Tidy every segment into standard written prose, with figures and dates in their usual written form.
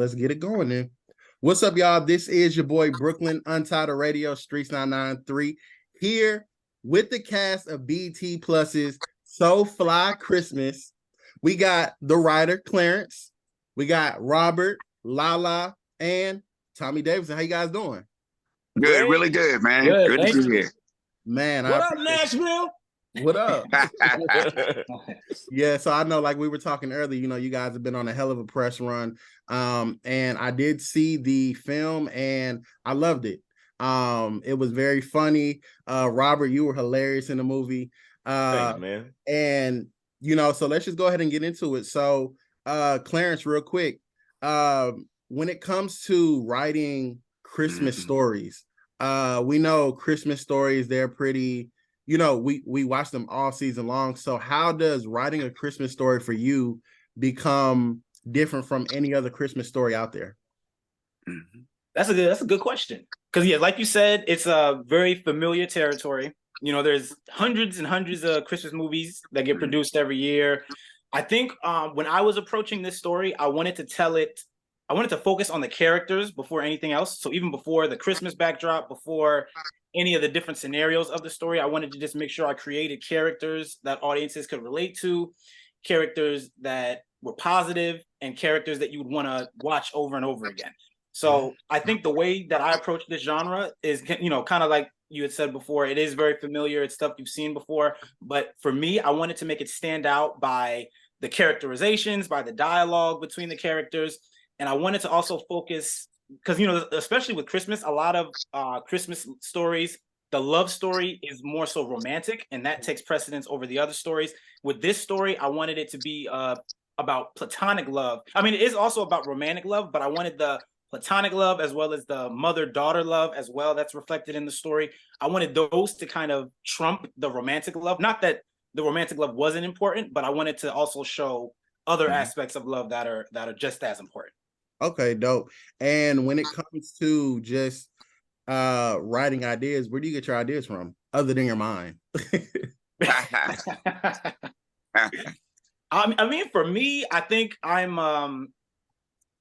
Let's get it going then. What's up, y'all? This is your boy Brooklyn Untitled Radio Streets 993 here with the cast of BT Plus's So Fly Christmas. We got the writer Clarence, we got Robert, Lala, and Tommy Davison. How you guys doing? Good, Great. really good, man. Good. Good to Thank be you. here. Man, What up, Nashville? What up? Yeah, so I know, like we were talking earlier, you guys have been on a hell of a press run. And I did see the film and I loved it. It was very funny. Robert, you were hilarious in the movie. Thanks, man. And so let's just go ahead and get into it. So, Clarence, real quick, when it comes to writing Christmas stories, we know Christmas stories, they're pretty, we watch them all season long. So how does writing a Christmas story for you become different from any other Christmas story out there? That's a good question. Because yeah, like you said, it's a very familiar territory. There's hundreds and hundreds of Christmas movies that get produced every year. I think when I was approaching this story, I wanted to focus on the characters before anything else. So even before the Christmas backdrop, before any of the different scenarios of the story, I wanted to just make sure I created characters that audiences could relate to, characters that were positive, and characters that you would want to watch over and over again. So I think the way that I approach this genre is, kind of like you had said before, it is very familiar. It's stuff you've seen before. But for me, I wanted to make it stand out by the characterizations, by the dialogue between the characters. And I wanted to also focus, because, especially with Christmas, a lot of Christmas stories, the love story is more so romantic, and that takes precedence over the other stories. With this story, I wanted it to be about platonic love. I mean, it is also about romantic love, but I wanted the platonic love as well as the mother-daughter love as well that's reflected in the story. I wanted those to kind of trump the romantic love. Not that the romantic love wasn't important, but I wanted to also show other aspects of love that are just as important. Okay, dope. And when it comes to just writing ideas, where do you get your ideas from other than your mind? I mean, for me, I think I'm an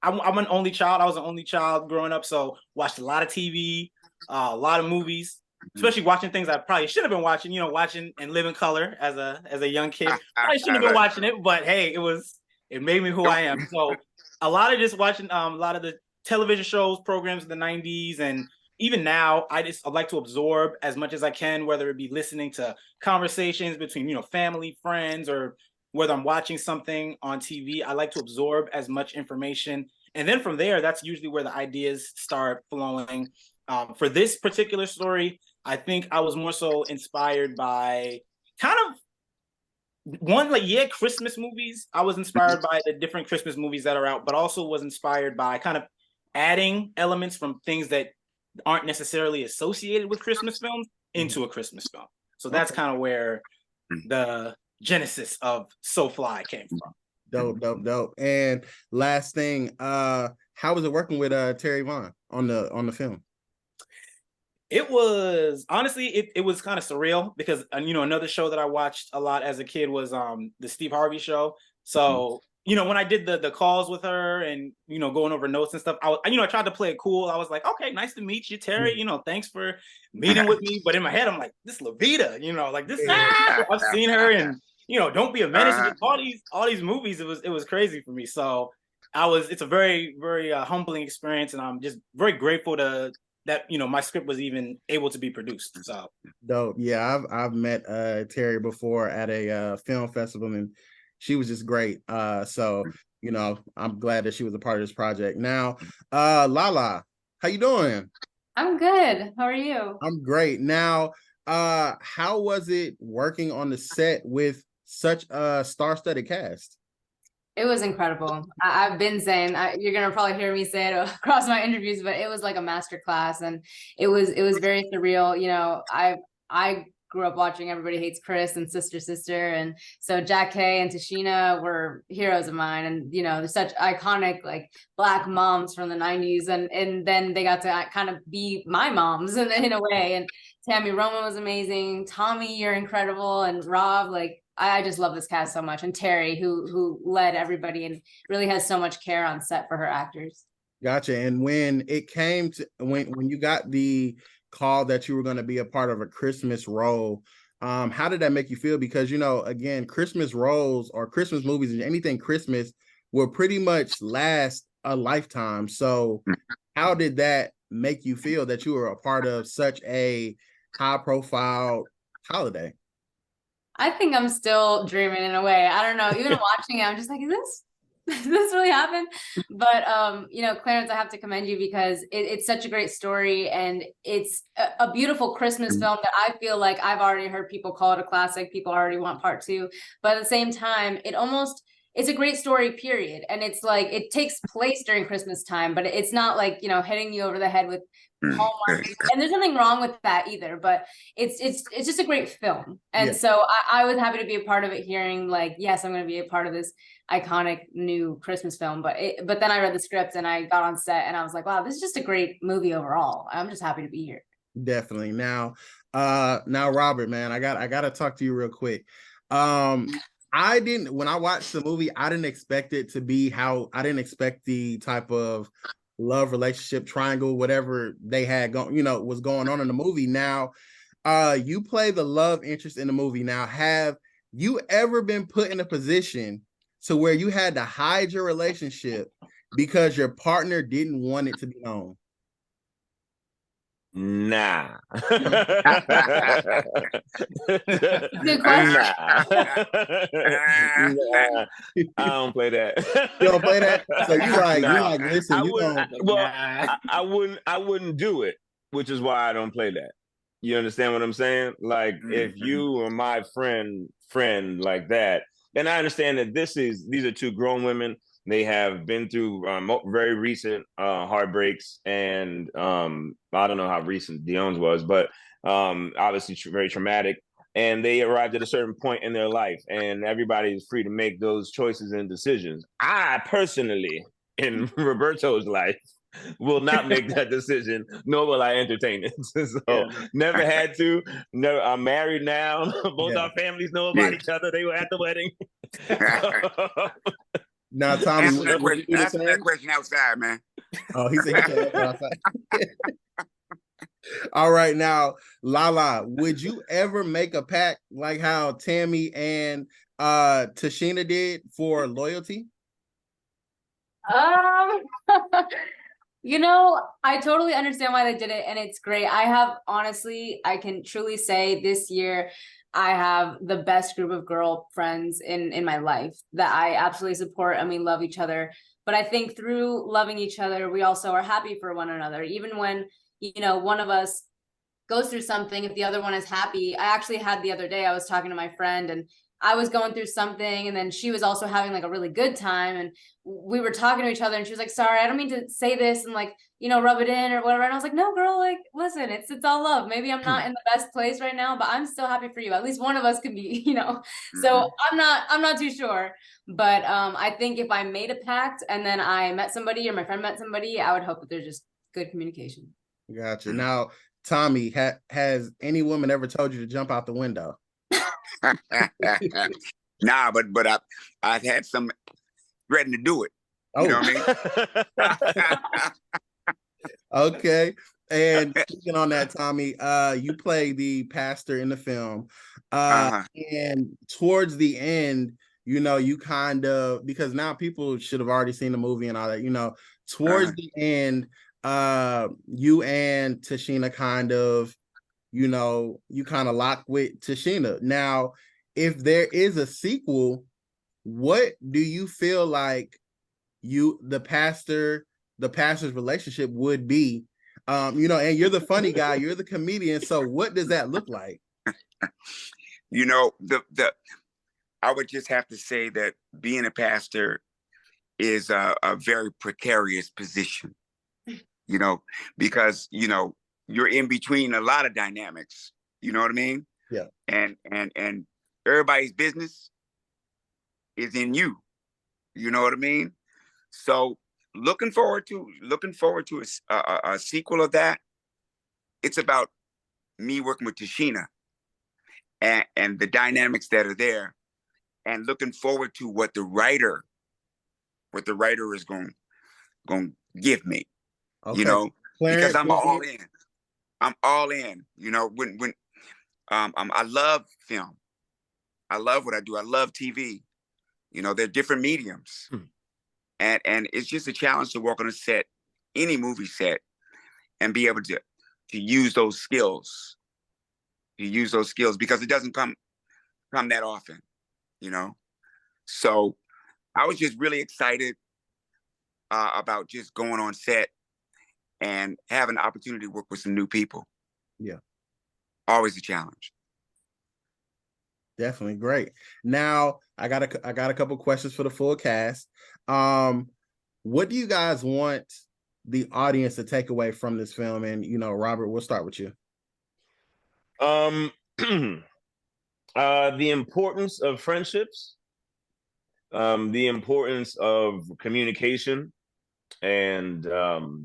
only child. I was an only child growing up, so watched a lot of TV, a lot of movies, especially watching things I probably should have been watching. Watching and live in color as a young kid. I shouldn't have been watching it, but hey, it made me who I am. So a lot of just watching a lot of the television shows, programs in the 90s, and even now, I'd like to absorb as much as I can, whether it be listening to conversations between family, friends, or whether I'm watching something on TV. I like to absorb as much information, and then from there, that's usually where the ideas start flowing. For this particular story, I think I was more so inspired by kind of Christmas movies. I was inspired by the different Christmas movies that are out, but also was inspired by kind of adding elements from things that aren't necessarily associated with Christmas films into a Christmas film. So that's kind of where the genesis of So Fly came from. Dope. And last thing, how was it working with Terry Vaughn on the film? It was honestly, it was kind of surreal because another show that I watched a lot as a kid was the Steve Harvey Show. So when I did the calls with her and going over notes and stuff, I tried to play it cool. I was like, okay, nice to meet you, Terry. Thanks for meeting with me. But in my head, I'm like, this Levita, like this. I've seen her and Don't Be a Menace. All these movies. It was crazy for me. So it's a very, very humbling experience, and I'm just very grateful that my script was even able to be produced. So dope. Yeah, I've met Terry before at a film festival, and she was just great. So I'm glad that she was a part of this project. Now, Lala, how you doing? I'm good. How are you? I'm great. Now, how was it working on the set with such a star-studded cast? It was incredible. I've been saying, you're gonna probably hear me say it across my interviews, but it was like a master class, and it was very surreal. I grew up watching Everybody Hates Chris and Sister, and so Jack Kay and Tashina were heroes of mine, and they're such iconic like Black moms from the 90s, and then they got to kind of be my moms in a way. And Tammy Roman was amazing. Tommy, you're incredible, and Rob, like I just love this cast so much. And Terry, who led everybody and really has so much care on set for her actors. Gotcha. And when it came to when you got the call that you were going to be a part of a Christmas role, how did that make you feel? Because, you know, again, Christmas roles or Christmas movies and anything Christmas will pretty much last a lifetime. So how did that make you feel that you were a part of such a high profile holiday? I think I'm still dreaming in a way. I don't know. Even watching it, I'm just like, is this does this really happen? But you know, Clarence, I have to commend you because it's such a great story, and it's a beautiful Christmas film that I feel like I've already heard people call it a classic. People already want part two, but at the same time, it's a great story, period. And it's like it takes place during Christmas time, but it's not like, you know, hitting you over the head with Hallmark. And there's nothing wrong with that either, but it's just a great film. And so I was happy to be a part of it, hearing like, yes, I'm going to be a part of this iconic new Christmas film. But then I read the script and I got on set and I was like, wow, this is just a great movie overall. I'm just happy to be here. Definitely. Now Robert, man, I gotta talk to you real quick. When I watched the movie, I didn't expect it to be I didn't expect the type of love relationship triangle, whatever they had was going on in the movie. Now, you play the love interest in the movie. Now, have you ever been put in a position to where you had to hide your relationship because your partner didn't want it to be known? Nah. Good question. Nah. I don't play that. You don't play that? So you Nah. listen, I wouldn't do it, which is why I don't play that. You understand what I'm saying? Like, if you are my friend like that, and I understand that these are two grown women. They have been through very recent heartbreaks, and I don't know how recent Dion's was, but obviously very traumatic. And they arrived at a certain point in their life, and everybody is free to make those choices and decisions. I personally, in Roberto's life, will not make that decision, nor will I entertain it. So never had to. No, I'm married now. Both our families know about each other. They were at the wedding. Now, Tommy, answer that question outside, man. Oh, he said he can't answer outside. All right, now, Lala, would you ever make a pact like how Tammy and Tashina did for loyalty? You know, I totally understand why they did it, and it's great. I can truly say this year I have the best group of girl friends in my life that I absolutely support, and we love each other. But I think through loving each other, we also are happy for one another. Even when, you know, one of us goes through something, if the other one is happy. I actually had the other day, I was talking to my friend and I was going through something, and then she was also having like a really good time, and we were talking to each other, and she was like, sorry, I don't mean to say this and like, you know, rub it in or whatever. And I was like, no, girl, like, listen, it's all love. Maybe I'm not in the best place right now, but I'm still happy for you. At least one of us could be, you know. So I'm not too sure. But I think if I made a pact and then I met somebody or my friend met somebody, I would hope that there's just good communication. Gotcha. Now, Tommy, has any woman ever told you to jump out the window? Nah, but I've had some threaten to do it. You know what I mean? Okay. And speaking on that, Tommy, you play the pastor in the film. And towards the end, you know, you kind of, because now people should have already seen the movie and all that, you know, towards the end, you and Tashina kind of, you know, you kind of lock with Tashina. Now, if there is a sequel, what do you feel like the pastor's relationship would be? You know, and you're the funny guy, you're the comedian. So what does that look like? You know, I would just have to say that being a pastor is a very precarious position, you know, because, you know, you're in between a lot of dynamics, you know what I mean? Yeah. And everybody's business is in you, you know what I mean? So looking forward to a sequel of that. It's about me working with Tashina and the dynamics that are there. and looking forward to what the writer is going to give me. Okay. You know, because Clarence, I'm all in. I'm all in. You know, when I love film. I love what I do. I love TV. You know, they're different mediums. And it's just a challenge to walk on a set, any movie set, and be able to use those skills. To use those skills because it doesn't come that often, you know. So I was just really excited about just going on set and having the opportunity to work with some new people. Yeah. Always a challenge. Definitely great. Now I got a couple questions for the full cast. What do you guys want the audience to take away from this film? And you know, Robert, we'll start with you. The importance of friendships, the importance of communication, and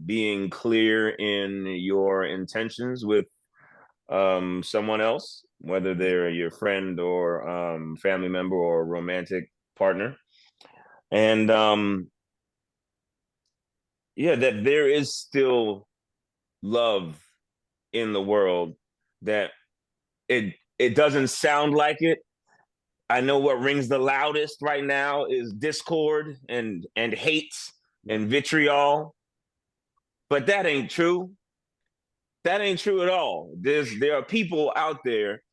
being clear in your intentions with someone else, whether they're your friend or family member or romantic partner. And yeah, that there is still love in the world, that it doesn't sound like it. I know what rings the loudest right now is discord and hate and vitriol, but that ain't true. That ain't true at all. There are people out there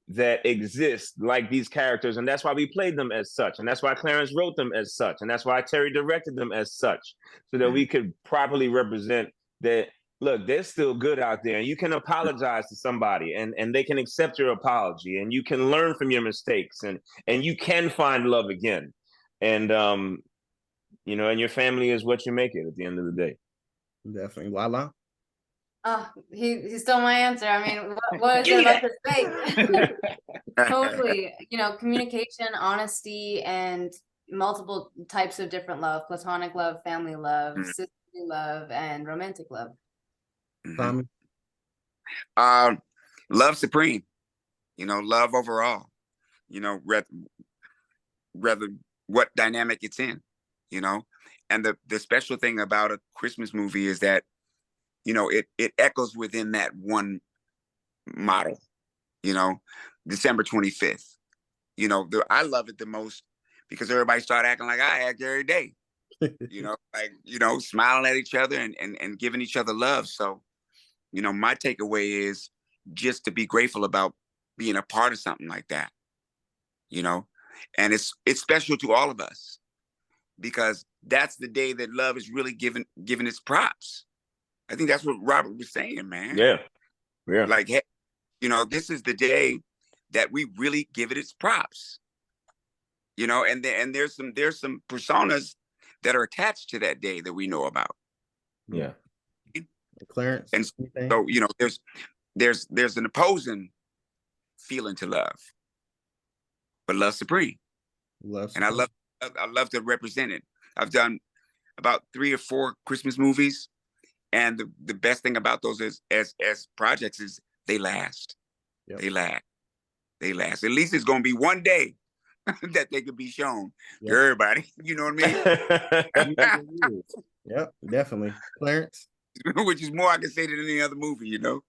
that exist like these characters, and that's why we played them as such, and that's why Clarence wrote them as such, and that's why Terry directed them as such, so that we could properly represent that. Look, they're still good out there, and you can apologize to somebody, and they can accept your apology, and you can learn from your mistakes, and you can find love again, and you know, and your family is what you make it at the end of the day. Definitely. Lala. Oh, he stole my answer. I mean, what is there left to say? Totally. You know, communication, honesty, and multiple types of different love: platonic love, family love, sisterly love, and romantic love. Tommy. Love supreme. You know, love overall. You know, rather what dynamic it's in. You know, and the special thing about a Christmas movie is that, you know, it echoes within that one model. You know, December 25th. You know, I love it the most because everybody started acting like I act every day. You know, like, you know, smiling at each other and giving each other love. So, you know, my takeaway is just to be grateful about being a part of something like that. You know, and it's special to all of us because that's the day that love is really given its props. I think that's what Robert was saying, man. Yeah. Like, hey, you know, this is the day that we really give it its props. You know, and there's some personas that are attached to that day that we know about. Yeah. Clarence. And so, you know, there's an opposing feeling to love, but love supreme. And I love to represent it. I've done about 3 or 4 Christmas movies, and the best thing about those as projects is they last. Yep. They last. At least it's going to be one day that they could be shown to everybody. You know what I mean? Yep, definitely. Clarence? Which is more I can say than any other movie, you know?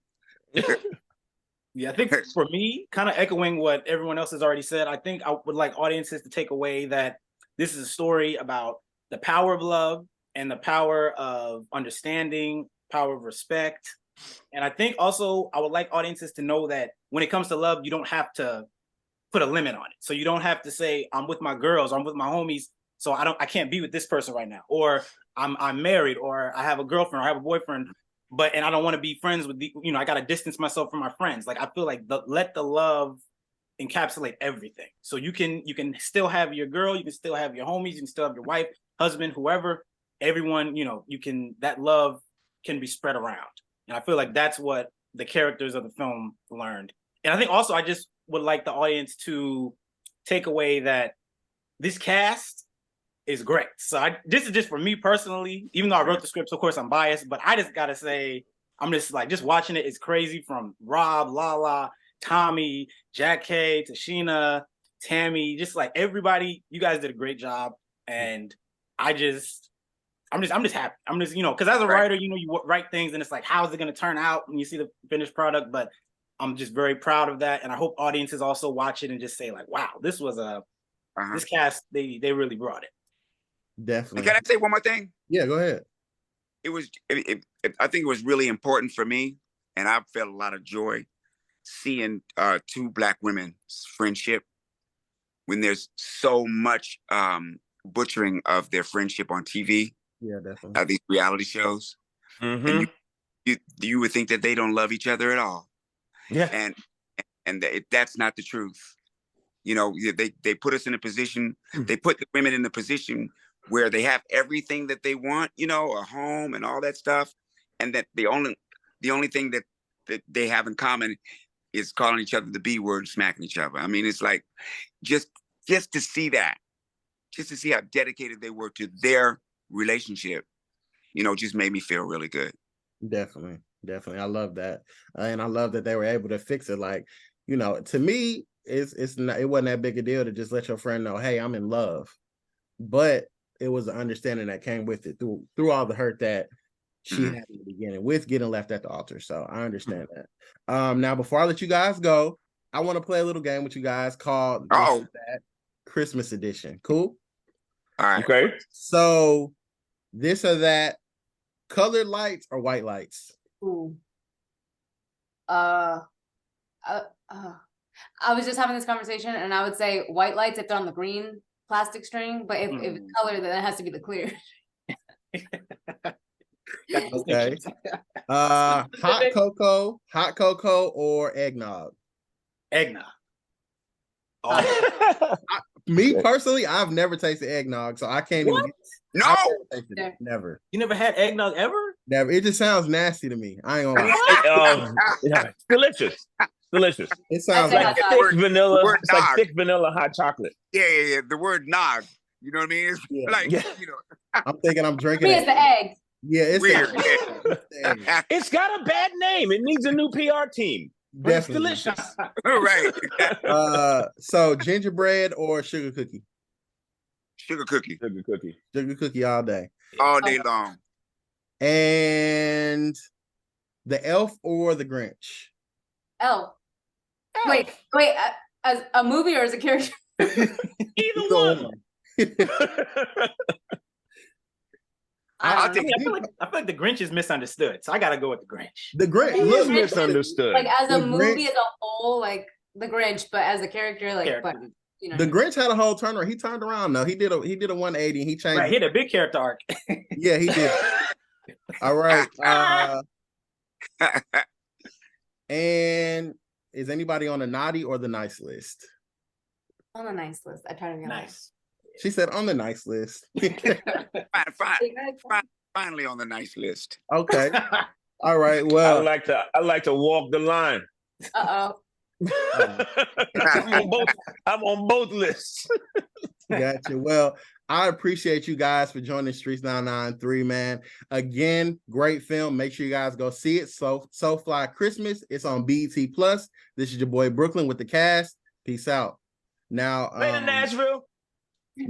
Yeah, I think for me, kind of echoing what everyone else has already said, I think I would like audiences to take away that this is a story about the power of love and the power of understanding, power of respect. And I think also I would like audiences to know that when it comes to love, you don't have to put a limit on it. So you don't have to say, I'm with my girls, or I'm with my homies, so I can't be with this person right now, or I'm married, or I have a girlfriend, or I have a boyfriend, and I don't want to be friends with you know, I got to distance myself from my friends. Like, I feel like let the love encapsulate everything. So you can still have your girl, you can still have your homies, you can still have your wife, husband, whoever, everyone, you know, that love can be spread around. And I feel like that's what the characters of the film learned. And I think also I just would like the audience to take away that this cast is great. So this is just for me personally, even though I wrote the script, so of course I'm biased, but I just gotta say, I'm just like, just watching it is crazy, from Rob, Lala, Tommy, Jack K, Tashina, Tammy, just like everybody, you guys did a great job, and I'm just happy. I'm just, because as a writer, you write things and it's like, how is it going to turn out when you see the finished product? But I'm just very proud of that, and I hope audiences also watch it and just say like, wow, this was this cast, they really brought it. Definitely. And can I say one more thing? Yeah, go ahead. I think it was really important for me, and I felt a lot of joy seeing two Black women's friendship when there's so much butchering of their friendship on TV. Yeah, definitely. These reality shows. And you would think that they don't love each other at all. Yeah. And that's not the truth. They put us in a position, they put the women in a position where they have everything that they want, a home and all that stuff. And that the only thing that they have in common is calling each other the B word, smacking each other. I mean, it's like just to see that, just to see how dedicated they were to their relationship, just made me feel really good. Definitely. I love that. And I love that they were able to fix it. Like, to me, it wasn't that big a deal to just let your friend know, hey, I'm in love. But it was an understanding that came with it through all the hurt that she had in the beginning with getting left at the altar. So I understand that. Now, before I let you guys go, I want to play a little game with you guys called This or That Christmas Edition. Cool? All right. Okay. So this or that, colored lights or white lights? Ooh. I was just having this conversation, and I would say white lights if they're on the green plastic string, but if it's colored, then it has to be the clear. Okay. Hot cocoa or eggnog? Eggnog. Me personally, I've never tasted eggnog, so I can't even. No, never. You never had eggnog ever? Never. It just sounds nasty to me. I ain't gonna lie. Delicious. It sounds like thick vanilla. It's like nog. thick vanilla hot chocolate. Yeah. The word nog. You know what I mean? It's I'm thinking I'm drinking. It's the egg. Yeah, it's weird. It's got a bad name. It needs a new PR team. But it's delicious. Right. So gingerbread or sugar cookie? Sugar cookie. Sugar cookie all day. All day long. And the Elf or the Grinch? Elf. Wait. As a movie or as a character? Either one. I feel like the Grinch is misunderstood, so I gotta go with the Grinch. The Grinch is misunderstood. Like as a movie as a whole, like the Grinch, but as a character, but the Grinch had a whole turnaround. He turned around though. He did a 180 and he changed. Right, he had a big character arc. Yeah, he did. All right. And is anybody on the naughty or the nice list? On the nice list. I try to get nice. She said on the nice list. Finally on the nice list. Okay. All right. Well, I like to walk the line. I'm on both lists. Gotcha. Well, I appreciate you guys for joining Streets 993, man. Again, great film. Make sure you guys go see it. So Fly Christmas. It's on BETPlus. This is your boy Brooklyn with the cast. Peace out. Now, Later, Nashville.